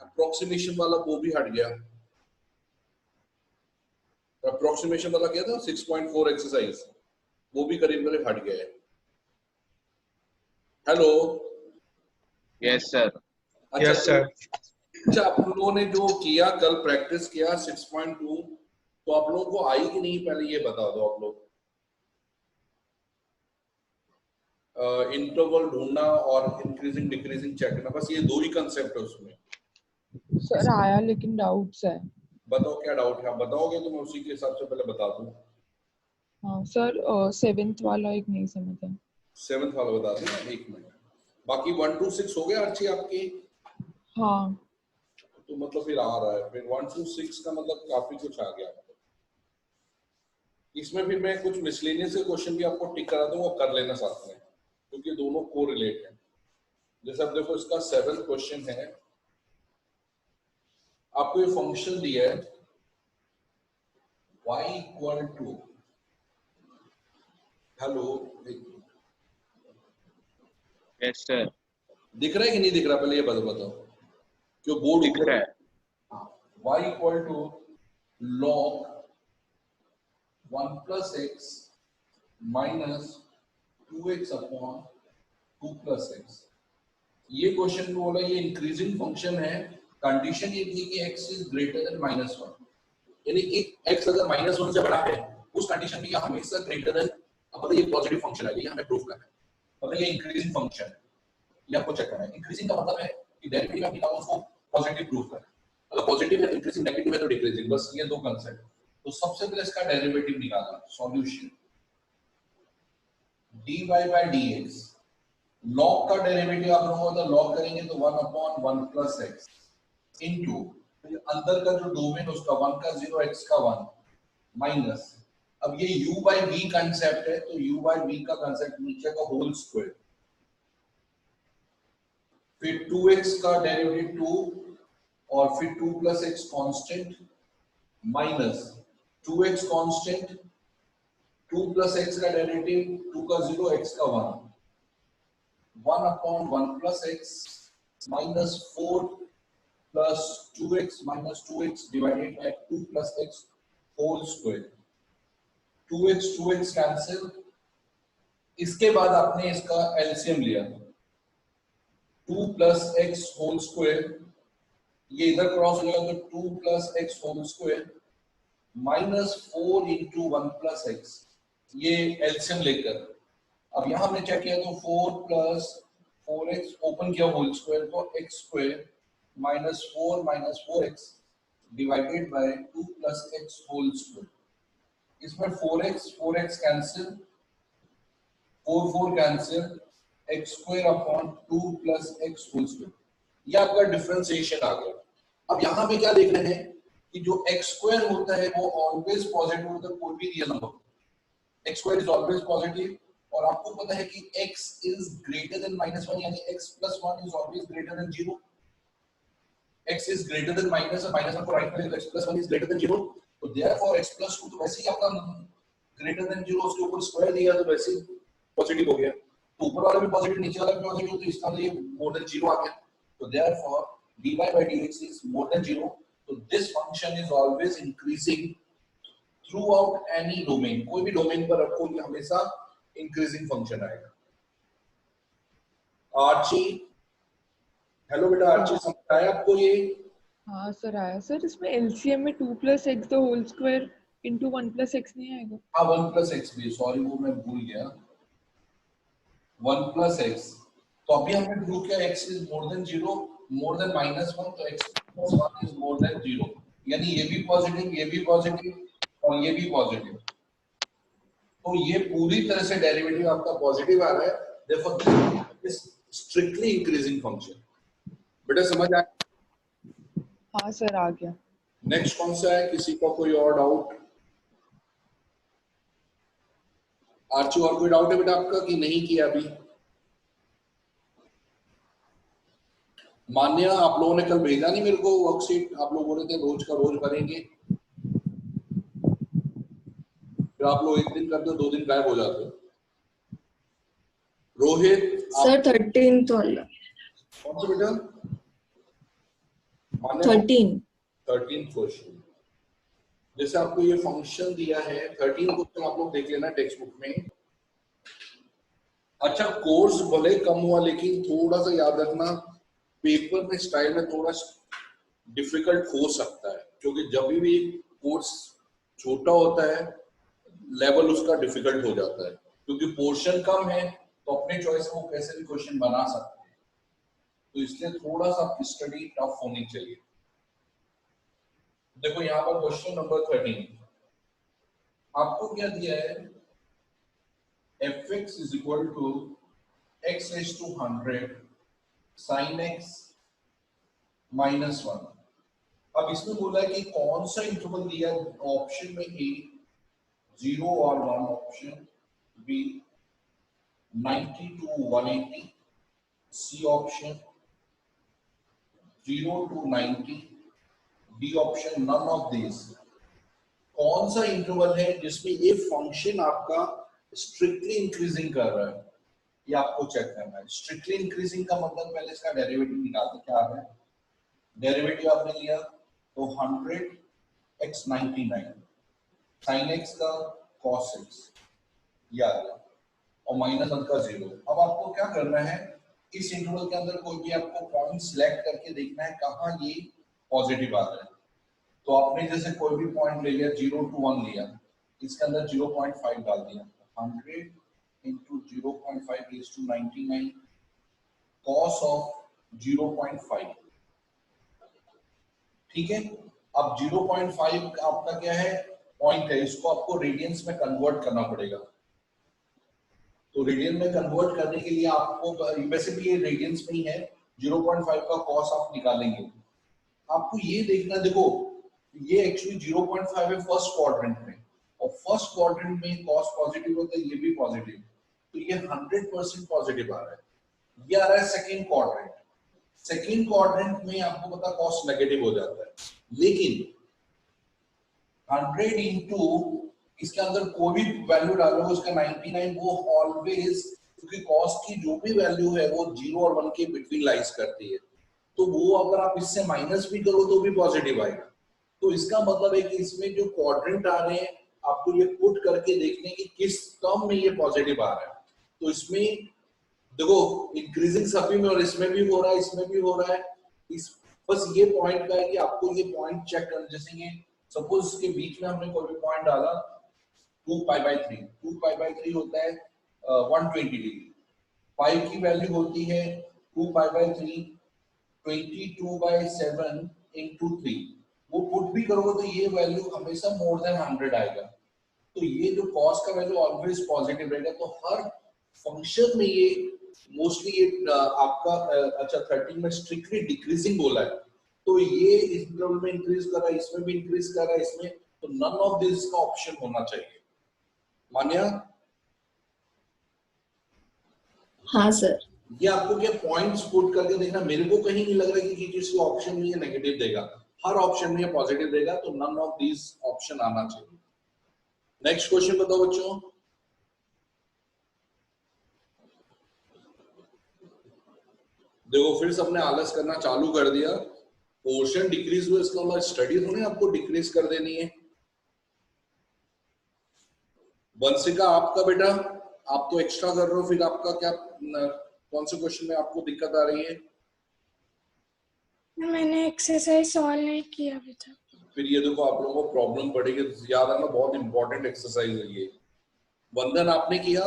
Approximation वाला वो भी हट गया। अप्रोक्सीमेशन वाला क्या था 6.4 एक्सरसाइज, वो भी करीब करीब हट गया है। हेलो। Yes sir. अच्छा यस सर। अच्छा, आप लोगों ने जो किया कल प्रैक्टिस किया 6.2, तो आप लोगों को आई कि नहीं पहले ये बता दो आप लोग। इंटरवल ढूंढना और इंक्रीजिंग डिक्रीजिंग चेक करना, बस ये दो ही कंसेप्ट है उसमें। सर आया लेकिन डाउट्स है। बताओ क्या डाउट है, आप बताओगे तो मैं उसी के हिसाब से पहले बता दूं। हाँ सर, 7th वाला एक नहीं समझ है। 7th वाला बता देना, एक मिनट। बाकी 1 to 6 हो गया अर्ची आपकी? हाँ तो मतलब फिर आ रहा है, फिर 1 to 6 का मतलब काफी कुछ आ गया। इसमें फिर मैं कुछ मिसलेनियस क्वेश्चन भी आपको टिक करा दूंगा, कर लेना साथ में, क्योंकि दोनों को रिलेट है। जैसे अब देखो इसका 7th क्वेश्चन है, आपको ये फंक्शन दिया है y equal to, hello yes sir. दिख रहा है कि नहीं दिख रहा, पहले ये बताओ। क्यों बोर्ड दिख रहा है। y equal to log 1 plus x minus 2x upon 2 plus x। ये क्वेश्चन में बोला ये इंक्रीजिंग फंक्शन है, कंडीशन ये थी कि x इज ग्रेटर देन -1, यानी कि x अगर -1 से बड़ा है उस कंडीशन में ये हमेशा ग्रेटर देन, अब ये पॉजिटिव फंक्शन है, ये हमें प्रूव करना है। मतलब ये इंक्रीजिंग फंक्शन है, ये आपको चेक करना है। इंक्रीजिंग का मतलब है कि डेरिवेटिव आप निकालो उसको पॉजिटिव प्रूव करना है, अगर पॉजिटिव है तो इंक्रीजिंग, नेगेटिव है तो डिक्रीजिंग, बस ये दो कांसेप्ट। तो सबसे पहले इसका डेरिवेटिव निकालना, solution dy by dx, log का डेरिवेटिव आप लोगों को log करेंगे तो 1 upon 1 plus x into अंदर का जो डोमेन उसका 1 का 0 x का 1 माइनस, अब ये u by v कांसेप्ट है तो u by v का कांसेप्ट नीचे का होल स्क्वायर, फिर 2x का डेरिवेटिव 2 और फिर 2 plus x constant minus 2x constant, 2 plus x का डेरिवेटिव 2 का 0 x का 1, 1 upon 1 plus x minus 4 plus 2x minus 2x divided by 2 plus x whole square, 2x cancel। इसके बाद आपने इसका एलसीएम लिया, 2 plus x whole square, ये इधर क्रॉस हो जाएगा तो 2 plus x whole square minus 4 into 1 plus x, ये एलसीएम लेकर अब यहां हमने चेक किया तो 4 plus 4x ओपन किया होल स्क्वायर तो x square minus 4 minus 4x divided by 2 plus x whole square। इसमें 4x cancel, 4 cancel, x square upon 2 plus x whole square, ये आपका डिफरेंशिएशन आ गया। अब यहाँ पे क्या देख रहे हैं कि जो x स्क्वायर होता है वो ऑलवेज पॉजिटिव होता है, कोई भी real number, x square is always positive. और आपको पता है कि x is greater than -1, यानी x plus 1 is always greater than 0। x is greater than -1 को राइट करें तो x plus 1 is greater than 0, तो therefore x plus 2 तो वैसे ही आपका greater than 0, उसके ऊपर स्क्वायर दिया तो वैसे ही पॉजिटिव हो गया, तो ऊपर वाला भी पॉजिटिव नीचे वाला भी पॉजिटिव, तो इसका मतलब ये मोर देन 0 आ गया, तो therefore dy by dx is more than 0। तो this function is always increasing throughout any domain, कोई भी डोमेन पर रखो ये हमेशा इंक्रीजिंग फंक्शन आएगा। आर्ची, हेलो बेटा आर्ची, समझ आया आपको ये? हाँ सर आया। सर इसमें एलसीएम में 2 plus x the whole square into 1 plus x नहीं आएगा? हाँ 1 plus x भी, सॉरी वो मैं भूल गया, 1 plus x, तो अभी हमने प्रूव किया x is more than 0, more than -1, तो x plus 1 is more than 0, यानी ये भी पॉजिटिव और ये भी पॉजिटिव, तो ये पूरी तरह से डेरिवेटिव आपका पॉजिटिव आ रहा है, therefore this is strictly increasing function। बेटा समझ आया? हाँ सर आ गया। नेक्स्ट कौन सा है, किसी का कोई और डाउट? आर्ची और कोई डाउट है बेटा आपका कि नहीं किया अभी? मान्या, आप लोगों ने कल भेजा नहीं मेरे को वर्कशीट, आप लोग बोले थे रोज का रोज करेंगे, फिर आप लोग एक दिन करते हो 2 दिन गायब हो जाते हो। रोहित सर 13th वाला कौन सा बेटा? 13 13 क्वेश्चन। जैसे आपको ये फंक्शन दिया है 13 क्वेश्चन आप लोग देख लेना टेक्स्ट बुक में। अच्छा कोर्स भले कम हुआ लेकिन थोड़ा सा याद रखना पेपर में स्टाइल में थोड़ा डिफिकल्ट हो सकता है, क्योंकि जब भी कोर्स छोटा होता है लेवल उसका डिफिकल्ट हो जाता है, क्योंकि पोर्शन कम है तो अपने चॉइस को कैसे भी क्वेश्चन बना सकते हैं, तो इसलिए थोड़ा सा आपकी स्टडी टफ होनी चाहिए। देखो यहाँ पर क्वेश्चन नंबर 13 आपको क्या दिया है, fx is equal to x raised to 100 sin x minus 1। अब इसमें बोला है कि कौन सा इंटरवल दिया, ऑप्शन में ए 0 और 1, option B 90 to 180, C option 0 to 90, D option none of this. कौन सा इंटरवल है जिसमें ये फंक्शन आपका स्ट्रिक्टली इंक्रीजिंग कर रहा है, ये आपको चेक करना है। स्ट्रिक्टली इंक्रीजिंग का मतलब पहले इसका डेरिवेटिव निकालते क्या आ रहा है, डेरिवेटिव आपने लिया तो 100 x 99 sin x का cos x ये आ गया और माइनस 1 का 0। अब आपको क्या करना है, इस इंटरवल के अंदर कोई भी आपको पॉइंट सिलेक्ट करके देखना है कहाँ ये पॉजिटिव आ रहा है। तो आपने जैसे कोई भी पॉइंट ले लिया 0 to 1 लिया, इसके अंदर 0.5 डाल दिया, 100 into 0.5 is to 99 cos of 0.5, ठीक है। अब 0.5 आपका क्या है, पॉइंट है, इसको आपको रेडियंस में कन्वर्ट करना पड़ेगा। तो रेडियन में कन्वर्ट करने के लिए आपको, वैसे भी ये रेडियंस में ही है, 0.5 का कॉस आप निकालेंगे। आपको ये देखना, देखो ये एक्चुअली 0.5 है फर्स्ट क्वाड्रेंट में, और फर्स्ट क्वाड्रेंट में कॉस पॉजिटिव होता है, ये भी पॉजिटिव, तो ये 100% पॉजिटिव आ रहा है। ये आ रहा है सेकंड क्वाड्रेंट, सेकंड क्वाड्रेंट में आपको पता कॉस नेगेटिव हो जाता है, लेकिन 100 इंटू इसके अंदर कोई भी वैल्यू डालोगे उसका 99, वो ऑलवेज, क्योंकि कॉस की जो भी वैल्यू है वो 0 और 1 के बिटवीन लाइज करती है, तो वो अगर आप इससे माइनस भी करो तो भी पॉजिटिव आएगा। तो इसका मतलब है कि इसमें जो क्वाड्रेंट आ रहे हैं आपको ये पुट करके देखने की किस टर्म में ये पॉजिटिव आ रहा है। तो इसमें देखो इंक्रीजिंग सभी में, और इसमें भी हो रहा है, इसमें भी हो रहा है। इस बस ये पॉइंट का है कि आपको ये पॉइंट चेक करना, जैसे ये सपोज इसके बीच में हमने कोई भी पॉइंट डाला 2π/3, 2π/3 होता है 120 डिग्री, पाई की वैल्यू होती है 2π/3 22/7 into 3, वो पुट भी करोगे तो ये वैल्यू हमेशा मोर देन 100 आएगा। तो ये जो कॉस का वैल्यू ऑलवेज पॉजिटिव रहेगा। तो हर फंक्शन में ये मोस्टली ये आपका अच्छा 13 में स्ट्रिक्टली डिक्रीजिंग बोला है, तो ये इस इंटरवल में इंक्रीज कर रहा है, इसमें भी इंक्रीज कर रहा है, इसमें, तो नन ऑफ दिस का ऑप्शन होना चाहिए। मान्या? हाँ सर। ये आपको क्या पॉइंट्स पुट करके देखना, मेरे को कहीं नहीं लग रहा कि किसी ऑप्शन में ये नेगेटिव देगा, हर ऑप्शन में ये पॉजिटिव देगा, तो नन ऑफ दिस ऑप्शन आना चाहिए। नेक्स्ट क्वेश्चन बताओ बच्चों। देखो फिर सबने आलस करना चालू कर दिया, पोर्शन डिक्रीज हुआ इसका मतलब स्टडी थोड़ी आपको डिक्रीज कर देनी है। वंशिका आपका बेटा, आप तो एक्स्ट्रा कर रहे हो, फिर आपका क्या, कौन से क्वेश्चन में आपको दिक्कत आ रही है? मैंने एक्सरसाइज सॉल्व नहीं किया अभी तक। फिर ये देखो आप लोगों को प्रॉब्लम पड़ेगी, याद रखना बहुत इंपॉर्टेंट एक्सरसाइज है ये। वंदन आपने किया?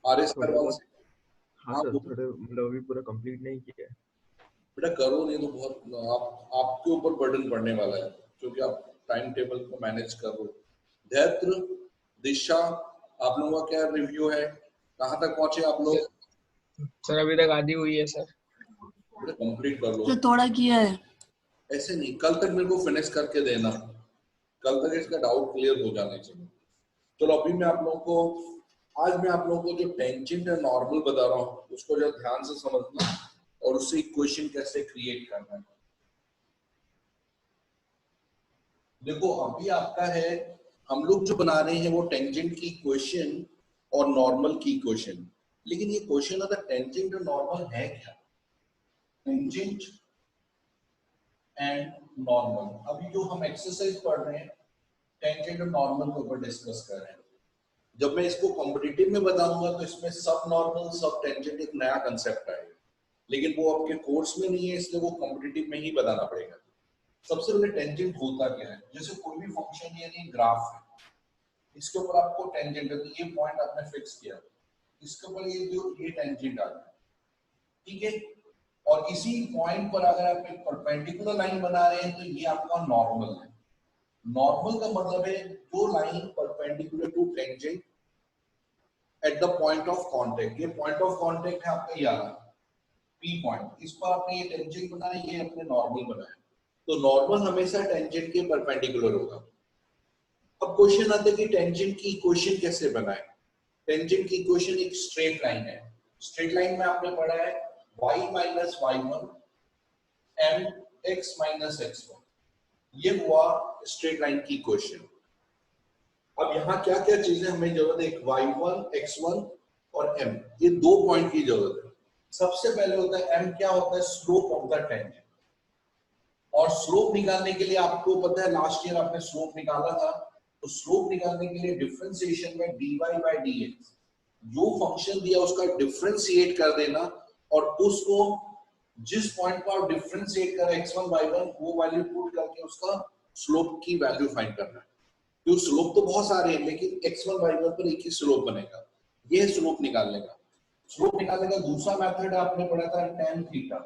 आर एस करवाल से? हाँ सर, थोड़े मतलब अभी पूरा कंप्लीट नहीं किया है। बेटा करो, नहीं तो बहुत आपके ऊपर बर्डन पड़ने वाला है, क्योंकि आप टाइम टेबल को मैनेज कर रहे हो। धैर्य, दिशा, आप लोगों का क्या रिव्यू है, कहाँ तक पहुंचे आप लोग? सर अभी तक आधी हुई है सर। बेटा कंप्लीट कर लो। तो थोड़ा किया है। ऐसे नहीं, कल तक मेरे को फिनिश करके देना, कल तक इसका डाउट क्लियर हो जाना चाहिए। चलो अभी मैं आप लोगों को, आज मैं आप लोगों को जो टेंजेंट या नॉर्मल बता रहा हूँ उसको जरा ध्यान से समझना और उससे इक्वेशन कैसे क्रिएट करना है। देखो अभी आपका है, हम लोग जो बना रहे हैं वो टेंजेंट की इक्वेशन और नॉर्मल की इक्वेशन। लेकिन ये क्वेश्चन अगर टेंजेंट और नॉर्मल है क्या, टेंजेंट एंड नॉर्मल। अभी जो हम एक्सरसाइज पढ़ रहे हैं टेंजेंट और नॉर्मल के ऊपर डिस्कस कर रहे हैं। जब मैं इसको कॉम्पिटिटिव में बताऊंगा तो इसमें सब नॉर्मल सब टेंजेंट एक नया कंसेप्ट आएगा, लेकिन वो आपके कोर्स में नहीं है, इसलिए वो कॉम्पिटिटिव में ही बताना पड़ेगा। सबसे पहले टेंजेंट होता क्या है, जैसे कोई भी फंक्शन यानी ग्राफ है, इसके ऊपर आपको टेंजेंट है, तो ये पॉइंट आपने फिक्स किया, इसके ऊपर ये टेंजेंट आ गया, ठीक है। और इसी पॉइंट पर अगर आप एक परपेंडिकुलर लाइन बना रहे हैं तो ये आपका नॉर्मल है। नॉर्मल का मतलब है जो line perpendicular to tangent at the point of contact. ये पॉइंट ऑफ कांटेक्ट है आपका ये वाला पी पॉइंट, इस पर आपने ये टेंजेंट बनाया, ये अपने नॉर्मल बनाया, तो नॉर्मल हमेशा टेंजेंट के परपेंडिकुलर होगा। अब क्वेश्चन आता है कि टेंजेंट की इक्वेशन कैसे बनाए। टेंजेंट की इक्वेशन एक स्ट्रेट लाइन है, स्ट्रेट लाइन में आपने पढ़ा है y minus y1 mx minus x1, ये हुआ स्ट्रेट लाइन की इक्वेशन। अब यहाँ क्या क्या चीजें हमें जरूरत है, y1 x1 और m, ये दो पॉइंट की जरूरत है। सबसे पहले होता है m, क्या होता है, स्लोप ऑफ द टेंजेंट। और स्लोप निकालने के लिए आपको पता है लास्ट ईयर आपने स्लोप निकाला था, तो स्लोप निकालने के लिए डिफरेंशिएशन में dy by dx, जो फंक्शन दिया उसका डिफरेंशिएट कर देना और उसको जिस पॉइंट पर आप डिफरेंशिएट कर x1 y1 वो वैल्यू पुट करके उसका स्लोप की वैल्यू फाइंड करना है। तो स्लोप तो बहुत सारे हैं लेकिन x1 y1 पर एक ही स्लोप बनेगा, ये स्लोप निकालने का। स्लोप निकालने का दूसरा मेथड आपने पढ़ा था tan थीटा।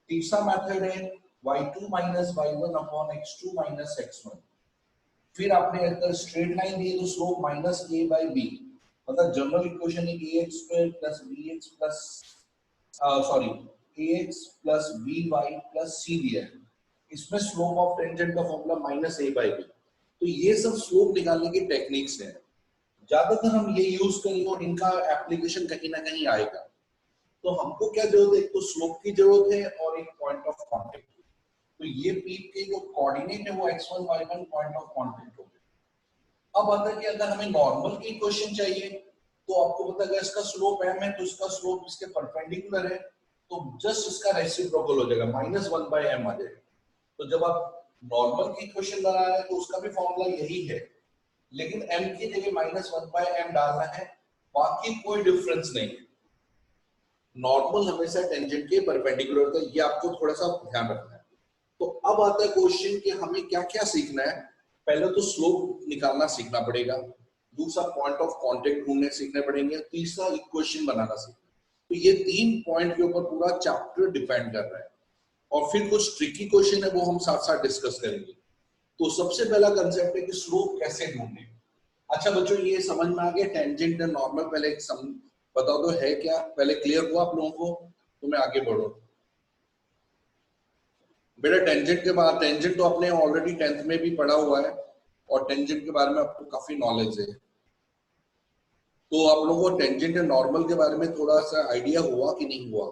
तीसरा मेथड है y2 minus y1 upon x2 minus x1। फिर आपने अगर स्ट्रेट लाइन दी तो slope minus a by b, मतलब जनरल इक्वेशन है ax square plus bx plus ax plus by plus c दिया है, इसमें स्लोप ऑफ टेंजेंट का formula minus a by b। तो ये सब स्लोप निकालने की टेक्निक्स हैं, ज्यादातर हम ये यूज करेंगे और इनका एप्लीकेशन कहीं ना कहीं आएगा। तो हमको क्या जरूरत है, एक तो स्लोप की जरूरत है और एक पॉइंट ऑफ कांटेक्ट। तो ये पी के जो कोऑर्डिनेट है वो x1 y1 point of contact हो गया। अब आता है कि अगर हमें नॉर्मल की इक्वेशन चाहिए तो आपको पता है इसका स्लोप m है तो इसका स्लोप इसके परपेंडिकुलर है, तो जस्ट इसका रेसिप्रोकल हो जाएगा -1 by m आ जाएगा। तो जब आप नॉर्मल की इक्वेशन बना रहे हैं तो उसका भी फॉर्मूला यही है, लेकिन m की जगह -1 by m डालना है, बाकी कोई डिफरेंस नहीं है। नॉर्मल हमेशा टेंजेंट के परपेंडिकुलर होता है, ये आपको थोड़ा सा ध्यान रखना है। तो अब आता है क्वेश्चन कि हमें क्या क्या सीखना है। पहले तो स्लोप निकालना सीखना पड़ेगा, दूसरा पॉइंट ऑफ कांटेक्ट ढूंढने सीखने पड़ेंगे, तीसरा इक्वेशन बनाना सीखना। तो ये 3 पॉइंट के ऊपर पूरा चैप्टर डिपेंड कर रहा है और फिर कुछ ट्रिकी क्वेश्चन है वो हम साथ साथ डिस्कस करेंगे। तो सबसे पहला कंसेप्ट है कि स्लोप कैसे ढूंढे। अच्छा बच्चों ये समझ में आ गया टेंजेंट और नॉर्मल, पहले बताओ तो है क्या, पहले क्लियर हुआ आप लोगों को? तो मैं आगे बढ़ो बेटा। टेंजेंट के बाद, टेंजेंट तो आपने ऑलरेडी 10th में भी पढ़ा हुआ है और टेंजेंट के बारे में आपको काफी नॉलेज है, तो आप लोगों को टेंजेंट और नॉर्मल के बारे में थोड़ा सा आइडिया हुआ कि नहीं हुआ?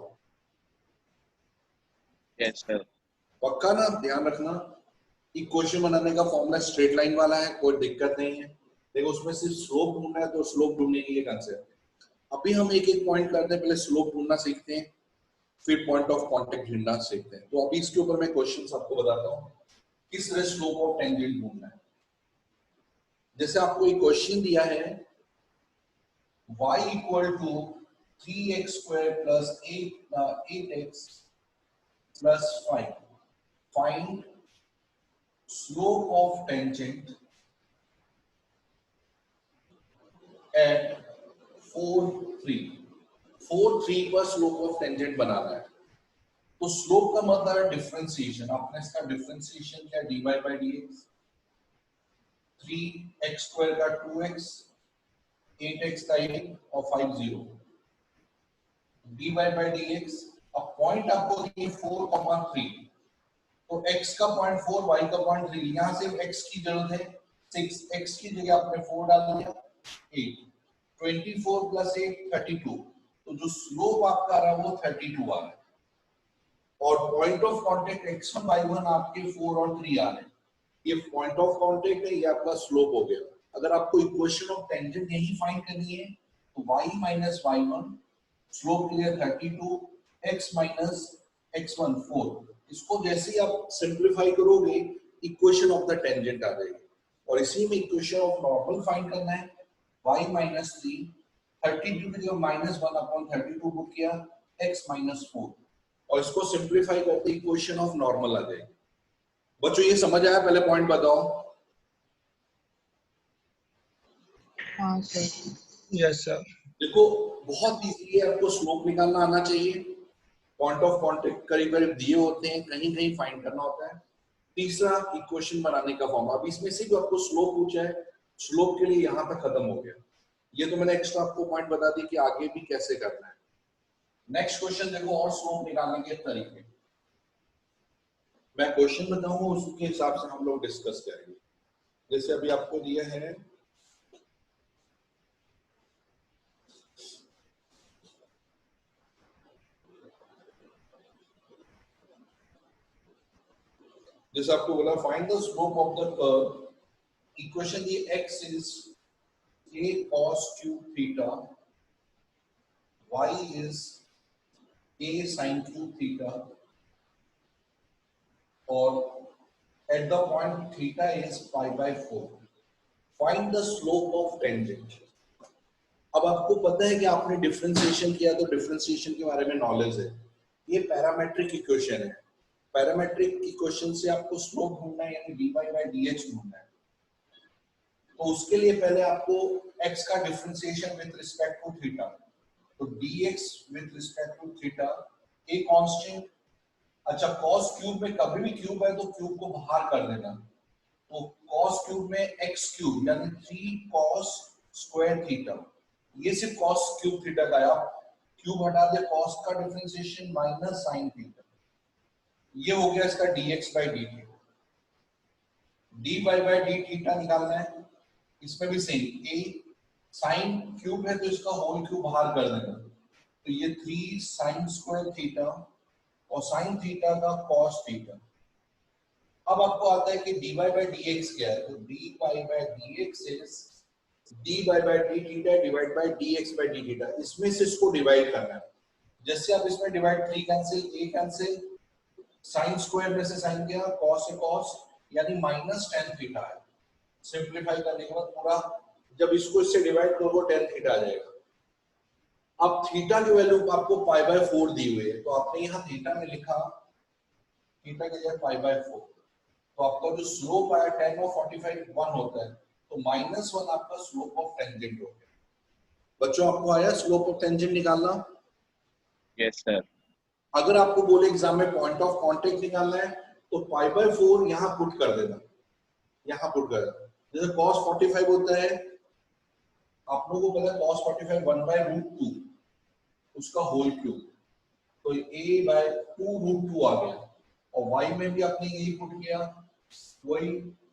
Yes sir. पक्का ना, ध्यान रखना। इक्वेशन बनाने का फॉर्मूला स्ट्रेट लाइन वाला है, कोई दिक्कत नहीं है। देखो उसमें सिर्फ स्लोप ढूंढना है तो स्लोप ढूंढने के लिए कंसेप्ट है। अभी हम एक एक पॉइंट करते हैं, पहले स्लोप ढूंढना सीखते हैं फिर पॉइंट ऑफ कांटेक्ट ढूंढना सीखते हैं। तो अभी इसके ऊपर मैं क्वेश्चंस आपको बताता हूँ किस तरह स्लोप ऑफ टेंजेंट ढूंढना है। जैसे आपको एक क्वेश्चन दिया है y equal to 3x square plus 8x plus 5, find slope of tangent at 4 3 पर स्लोप ऑफ टेंजेंट बनाना है। तो स्लोप का मतलब है डिफरेंशिएशन, आपने इसका डिफरेंशिएशन किया dy by dx, 3x square का 2x, 8x का 8 और 5 0, dy by dx। अब पॉइंट आपको दिए 4,3, तो x का पॉइंट 4, y का पॉइंट 3, यहां से x की जरूरत है 6, x की जगह आपने 4 डाल दिया, 8, 24 प्लस 8 32, तो जो स्लोप आपका आ रहा है वो 32 आ रहा है। और point of contact x1 y1 आपके 4 और 3 आ रहे हैं, ये पॉइंट ऑफ कांटेक्ट है, ये आपका स्लोप हो गया। अगर आपको इक्वेशन ऑफ टेंजेंट यही फाइंड करनी है तो y माइनस y1 स्लोप के लिए 32, x माइनस x1 4। इसको जैसे ही आप सिंप्लीफाई करोगे इक्वेशन ऑफ द टेंजेंट आ जाएगी, और इसी में इक्वेशन ऑफ नॉर्मल फाइंड करना है। y माइनस 3, 32 की जगह माइनस 1 अपॉन 32 पुट किया, x माइनस 4, और इसको सिंप्लीफाई करते इक्वेशन ऑफ नॉर्मल आ जाएगी। बच्चों ये समझ आया? पहले पॉइंट बताओ। हाँ सर। Yes sir. देखो बहुत इजी है, आपको स्लोप निकालना आना चाहिए, पॉइंट ऑफ कांटेक्ट करीब करीब दिए होते हैं, कहीं कहीं फाइंड करना होता है। तीसरा इक्वेशन बनाने का फॉर्म, अभी इसमें से भी आपको स्लोप पूछा है, स्लोप के लिए यहाँ तक खत्म हो गया। ये तो मैंने एक्स्ट्रा आपको पॉइंट बता दी कि आगे भी कैसे करना है। नेक्स्ट क्वेश्चन देखो, और स्लोप निकालने के तरीके। मैं क्वेश्चन बताऊंगा, उसके हिसाब से हम लोग डिस्कस करेंगे। जैसे अभी आपको दिया है जैसे आपको बोला find the slope of the curve, equation the x is a cos cube theta, y is a sin cube theta, और at the point theta is pi by 4, find the slope of tangent। अब आपको पता है कि आपने differentiation किया, तो differentiation के बारे में नॉलेज है। ये पैरामेट्रिक इक्वेशन है, पैरामेट्रिक इक्वेशन से आपको स्लोप ढूंढना है, यानी dy by dx ढूंढना है। तो उसके लिए पहले आपको x का differentiation with respect to theta, तो dx with respect to theta a constant. अच्छा, cos क्यूब में कभी भी क्यूब है तो क्यूब को बाहर कर देना, तो cos क्यूब में x क्यूब यानी 3 cos स्क्वायर थीटा, ये सिर्फ cos क्यूब थीटा का है। आप क्यूब हटा दे, cos का डिफरेंशिएशन माइनस sin थीटा, ये हो गया इसका dx by dt। dy by d theta निकालना है, इसमें भी सेम, a sin क्यूब है तो इसका होल क्यूब बाहर कर देना, तो ये 3 sin स्क्वायर थीटा और sin थीटा का cos थीटा। अब आपको आता है कि dy by dx क्या है, तो dy by dx is dy by d theta divide by dx by d theta. इसमें से इसको डिवाइड करना है, जैसे आप इसमें divide 3 cancel, a cancel, sin square में से sin गया, cos से cos यानी माइनस tan थीटा है। सिंप्लीफाई करने के बाद पूरा, जब इसको इससे डिवाइड करोगे tan थीटा आ जाएगा। अब थीटा की वैल्यू आपको पाई बाय 4 दी हुई है, तो आपने यहाँ थीटा में लिखा थीटा की जगह पाई बाय 4, तो आपका जो स्लोप आया tan of 45 1 होता है, तो -1 आपका स्लोप ऑफ टेंजेंट हो गया। बच्चों आपको आया स्लोप ऑफ टेंजेंट निकालना? Yes sir. अगर आपको बोले एग्जाम में पॉइंट ऑफ कांटेक्ट निकालना है तो पाई बाय 4 यहाँ पुट कर देना, यहाँ पुट कर देना। जैसे cos 45 होता है, आप लोगों को पता है cos 45 1/√2 उसका होल क्यूब, तो a by 2√2 आ गया, और y में भी आपने यही पुट किया, वही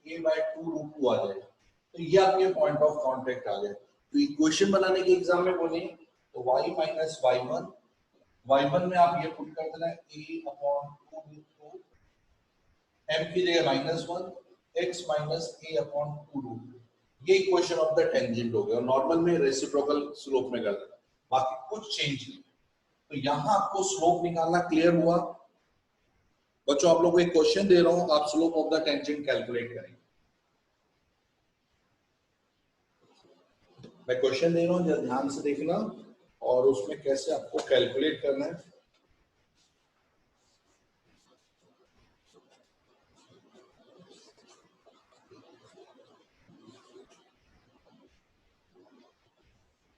a by 2√2 आ जाएगा, तो ये आपके पॉइंट ऑफ कांटेक्ट आ गया। तो इक्वेशन बनाने के एग्जाम में बोले तो y माइनस y1 में आप ये पुट कर देना a/2√2, m की जगह -1, x माइनस a/2√2, ये इक्वेशन ऑफ द टेंजेंट हो गया। और नॉर्मल में रेसिप्रोकल स्लोप में कर देना, बाकी कुछ चेंज नहीं। तो यहाँ आपको स्लोप निकालना क्लियर हुआ। बच्चों आप लोगों को एक क्वेश्चन दे रहा हूं, आप slope of the tangent calculate करेंगे। मैं क्वेश्चन दे रहा हूं, जरा ध्यान से देखना, और उसमें कैसे आपको कैलकुलेट करना है।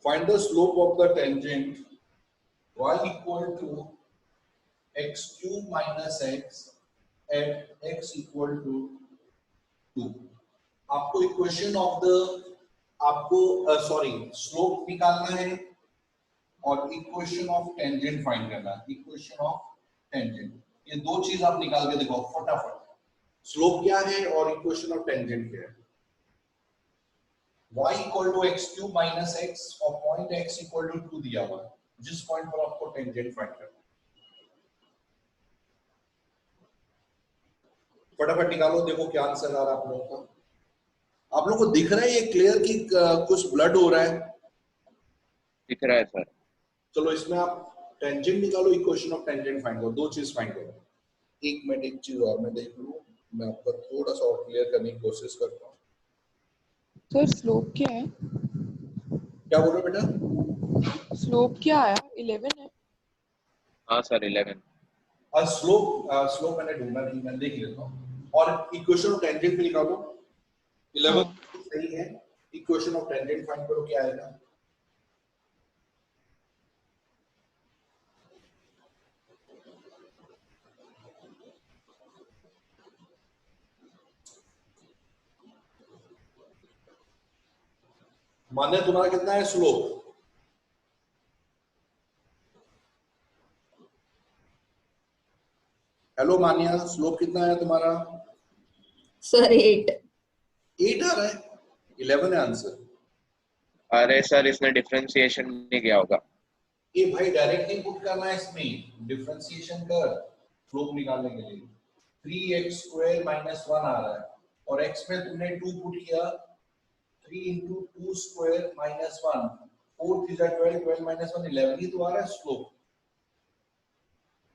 Find the slope of the tangent y equal to x cube minus x at x equal to 2। आपको इक्वेशन ऑफ द स्लोप निकालना है और इक्वेशन ऑफ टेंजेंट फाइंड करना है। इक्वेशन ऑफ टेंजेंट, ये दो चीज आप निकाल के देखो फटाफट, स्लोप क्या है और इक्वेशन ऑफ टेंजेंट क्या है। y equal to X cube minus X और पॉइंट x इक्वल टू 2 दिया हुआ है, जिस पॉइंट पर आपको टेंजेंट फाइंड करना है। फटाफट निकालो, देखो क्या आंसर आ रहा है आप लोगों का। आप लोगों को दिख रहा है ये क्लियर कि कुछ ब्लड हो रहा है? दिख रहा है सर। चलो इसमें आप टेंजेंट निकालो, इक्वेशन ऑफ टेंजेंट फाइंड करो, दो चीज फाइंड करो। एक मिनट, एक चीज और मैं देख लूं, मैं आपका थोड़ा सा और क्लियर करने की कोशिश करता हूँ। सर स्लोप क्या है? क्या बोल रहे हो बेटा? स्लोप क्या आया? 11 है। हाँ सर 11। और स्लोप मैंने ढूंढा नहीं, मैं देख लेता हूँ। और इक्वेशन ऑफ टेंजेंट भी निकालो, 11 हाँ। सही है। इक्वेशन ऑफ टेंजेंट फाइंड करो, क्या आएगा? मान्य तुम्हारा कितना है स्लोप? हेलो मान्या, स्लोप कितना है तुम्हारा? सर 8। 8 आ रहा है, 11 है आंसर। अरे सर इसने डिफरेंशिएशन नहीं किया होगा। ये भाई डायरेक्टली पुट करना है इसमें, डिफरेंशिएशन कर स्लोप निकालने के लिए। 3x² - 1 आ रहा है और x में तुमने 2 पुट किया, 3 × 2² - 1, 4 3 12, 12 - 1 11 ही तो आ रहा है स्लोप।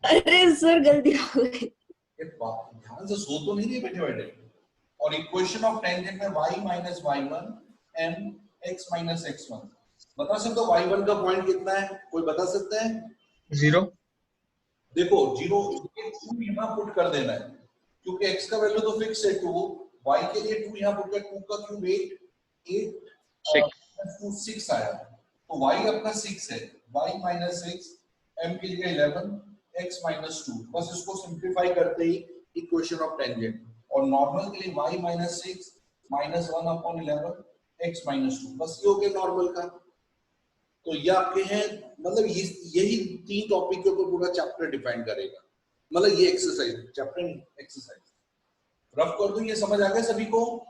अरे सर गलती हो गई। ये बाप, ध्यान से सो तो नहीं रही बैठे बैठे। और इक्वेशन ऑफ टेंजेंट में y - y1 m x - x1। बता सकते हो y1 का पॉइंट कितना है? कोई बता सकता है? 0। देखो 0, ये 2 यहाँ पुट कर देना है क्योंकि x का वैल्यू तो फिक्स है 2, y के लिए 2 यहाँ पुट कर, 2 का क्यूब 8, 8 2 6 आया, तो y अपना 6 है, y - 6, m के लिए 11, x - 2। बस इसको सिंपलीफाई करते ही इक्वेशन ऑफ टेंजेंट, और नॉर्मल के लिए y - 6 - 1/11 x - 2, बस ये हो गया नॉर्मल का। तो ये आपके हैं, मतलब यही 3 टॉपिक के ऊपर पूरा चैप्टर डिफाइन करेगा। मतलब ये एक्सरसाइज, चैप्टर नहीं, एक्सरसाइज रफ कर दूं, ये समझ आ गया सभी को?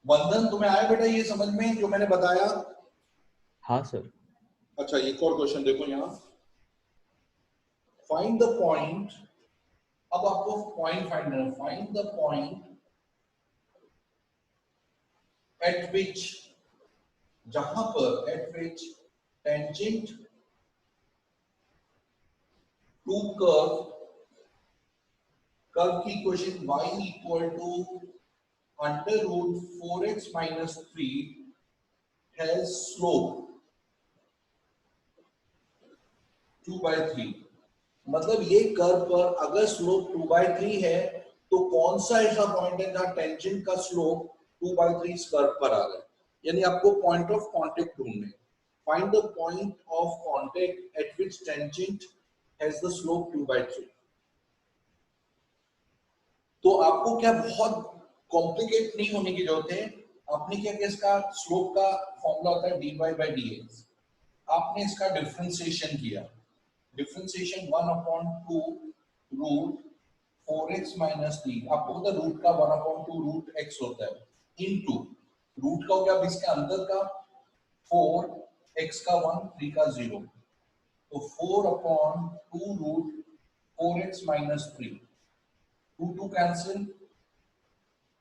वंदन तुम्हें आया बेटा ये समझ में जो मैंने बताया? हाँ सर। अच्छा एक और क्वेश्चन देखो यहाँ, फाइंड द पॉइंट। अब आपको पॉइंट फाइंड करना है, find the point at which, जहां पर at which tangent to curve की equation y = √4x - 3 has slope 2/3। मतलब ये कर्व पर अगर स्लोप 2/3 है तो कौन सा ऐसा पॉइंट है जहां टेंजेंट का स्लोप 2/3 इस कर्व पर आ रहा है? यानी आपको पॉइंट ऑफ कांटेक्ट ढूंढना है। Find the point of contact eight which tangent has the slope 2/3। तो आपको क्या बहुत कॉम्प्लिकेट नहीं होने की जरूरत है। आपने क्या किया, इसका स्लोप का फॉर्मूला होता है dy/dx। आपने इसका डिफरेंशिएशन किया, डिफरेंशिएशन 1/2 रूट 4x - 3, आपको पता रूट का 1/2 रूट x होता है, इनटू रूट का हो गया इसके अंदर का 4, x का 1, 3 का 0, तो 4/2 रूट 4x - 3, 2 2 कैंसिल,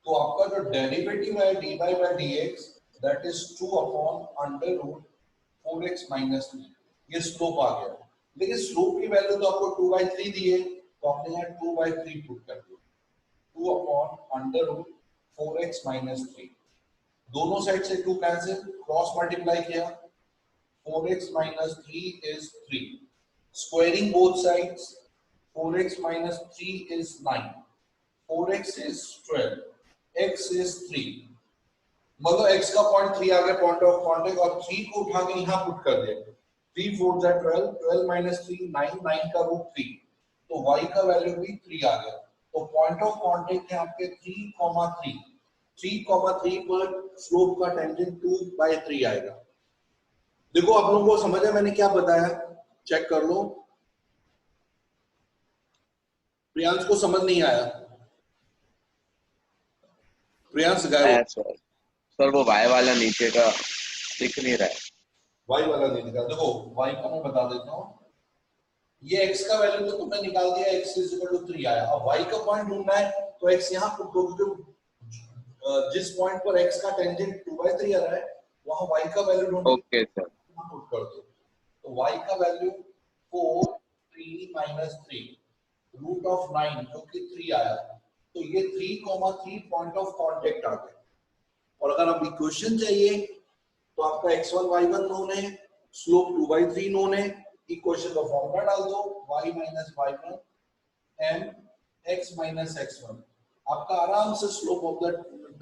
तो आपका जो डेरिवेटिव है dy/dx दैट इज 2/√4x - 3, ये स्लोप आ गया। लेकिन स्लोप की वैल्यू तो आपको 2/3 दी है, तो आपने यहाँ 2/3 पुट कर दिया, 2/√4x - 3। दोनों साइड से 2 कैंसिल, क्रॉस मल्टीप्लाई किया, 4x - 3 is 3, squaring both sides, 4x - 3 is 9, 4x is 12, x is 3। मतलब x का पॉइंट 3 आ गया पॉइंट ऑफ कांटेक्ट, और 3 को उठा के यहाँ पुट कर दिया, 3 4 जा 12, 12 - 3 9, 9 का रूट 3, तो y का वैल्यू भी 3 आ गया। तो पॉइंट ऑफ कांटेक्ट है आपके 3,3, 3,3 पर स्लोप का टेंजेंट 2/3 आएगा। देखो आप लोगों को समझ है मैंने क्या बताया, चेक कर लो। प्रियांश को समझ नहीं आया? प्रियांश गायब, सर वो y वाला नीचे का दिख नहीं रहा है। y वाला नहीं दिखा। देखो y का मैं बता देता हूँ, ये x का वैल्यू तो तुमने निकाल दिया, x = 3 आया। अब y का पॉइंट ढूंढना है तो x यहाँ पुट करो, जिस पॉइंट पर x का टेंजेंट 2/3 आ रहा है वहां y का वैल्यू ढूंढ ओके सर। पुट कर दो। तो y का वैल्यू 4 3 minus 3 रूट ऑफ 9 जो कि 3 आया, तो ये 3,3 पॉइंट ऑफ कांटेक्ट आ गए। और अगर आप इक्वेशन चाहिए तो आपका x1 y1 नोन है, स्लोप 2/3 नोन है, इक्वेशन का फॉर्मूला डाल दो y minus y1 m x minus x1, आपका आराम से स्लोप ऑफ द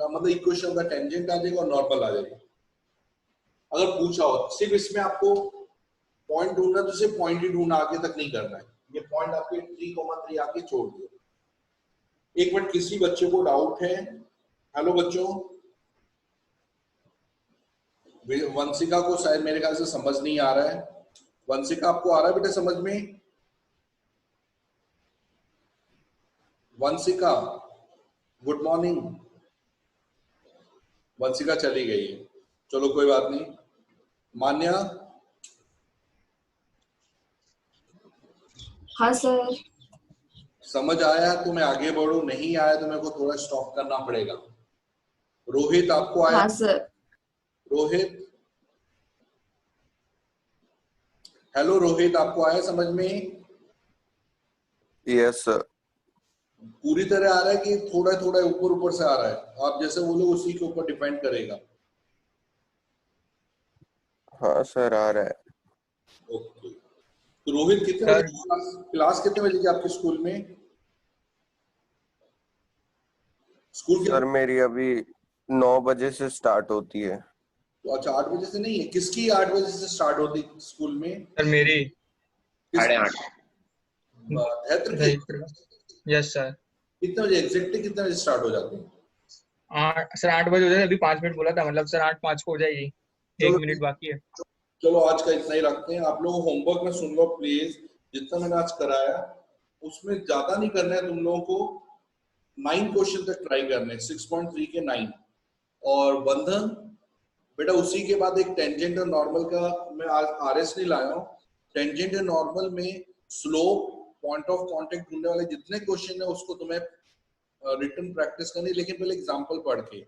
मतलब इक्वेशन का टेंजेंट आ जाएगा और नॉर्मल आ जाएगा। अगर पूछा हो सिर्फ इसमें आपको पॉइंट ढूंढना तो सिर्फ पॉइंट ही ढूंढना, आगे तक नहीं करना है। ये पॉइंट आपके 3,3 आके छोड़ दो। एक मिनट, किसी बच्चे को डाउट है? हेलो बच्चों, वंशिका को शायद मेरे ख्याल से समझ नहीं आ रहा है। वंशिका आपको आ रहा है बेटा समझ में? Vanshika good morning. वंशिका चली गई है, चलो कोई बात नहीं। मान्या? हाँ सर। समझ आया तो मैं आगे बढ़ू, नहीं आया तो मेरे को थोड़ा स्टॉप करना पड़ेगा। रोहित आपको आया? हाँ सर। रोहित, हेलो रोहित, आपको आया समझ में? Yes sir. पूरी तरह आ रहा है कि थोड़ा थोड़ा ऊपर ऊपर से आ रहा है? आप जैसे बोलो उसी के ऊपर डिपेंड करेगा। हाँ सर आ रहा है। ओके, तो रोहित कितने सर। बजे क्लास कितने बजे की आपके स्कूल में? स्कूल सर मेरी अभी 9 बजे से स्टार्ट होती है। तो अच्छा 8 बजे से नहीं है, किसकी 8 बजे से स्टार्ट होती है स्कूल में? सर मेरी 8:30। Yes sir. कितने बजे एग्जैक्टली कितने बजे स्टार्ट हो जाती है? सर 8 बजे हो जाए, अभी 5 मिनट बोला था, मतलब सर 8:05 को हो जाएगी, 1 मिनट बाकी है। चलो आज का इतना ही रखते हैं। आप लोग होमवर्क में सुन लो प्लीज, जितना मैंने आज कराया उसमें ज्यादा नहीं करना है तुम लोगों को। 9 क्वेश्चन तक ट्राई करने, 6.3 के 9। और बंधन बेटा उसी के बाद एक टेंजेंट और नॉर्मल का मैं आज आरएस नहीं लाया हूँ। टेंजेंट और नॉर्मल में स्लोप, पॉइंट ऑफ कांटेक्ट ढूंढने वाले जितने क्वेश्चन है उसको तुम्हें रिटन प्रैक्टिस करनी, लेकिन पहले एग्जांपल पढ़ के।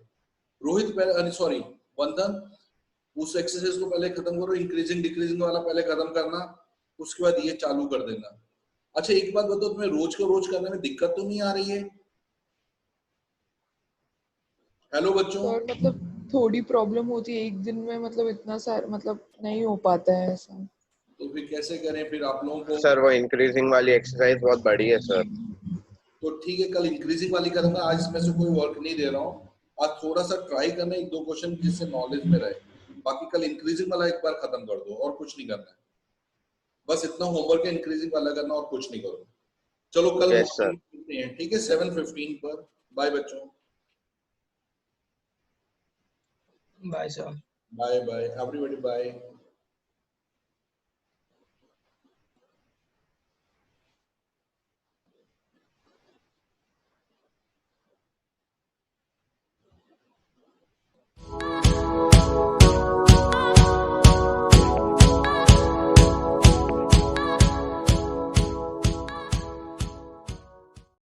रोहित पहले, सॉरी बंधन, उस एक्सरसाइज को पहले खत्म करो, इंक्रीजिंग डिक्रीजिंग वाला पहले खत्म करना, उसके बाद ये चालू कर देना। अच्छा एक बात बताओ, तुम्हें रोज का रोज करने में दिक्कत तो नहीं आ रही है? हेलो बच्चों। सर मतलब थोड़ी प्रॉब्लम होती है एक दिन में, मतलब इतना सारा मतलब नहीं हो पाता है ऐसा। तो फिर कैसे करें फिर आप लोगों को? सर वो इंक्रीजिंग वाली एक्सरसाइज बहुत बड़ी है सर। तो ठीक है, कल इंक्रीजिंग वाली करूंगा, आज इसमें से कोई वर्क नहीं दे रहा हूँ। आज थोड़ा सा ट्राई करना, 1-2 क्वेश्चन जिससे नॉलेज में रहे। बाकी कल इंक्रीजिंग वाला एक बार खत्म कर दो, और कुछ नहीं करना है। बस इतना होमवर्क है, इंक्रीजिंग वाला करना और कुछ नहीं करो। चलो कल Yes, sir. मिलते हैं, ठीक है 7:15 पर। बाय बच्चों। Bye sir. Bye bye everybody, bye.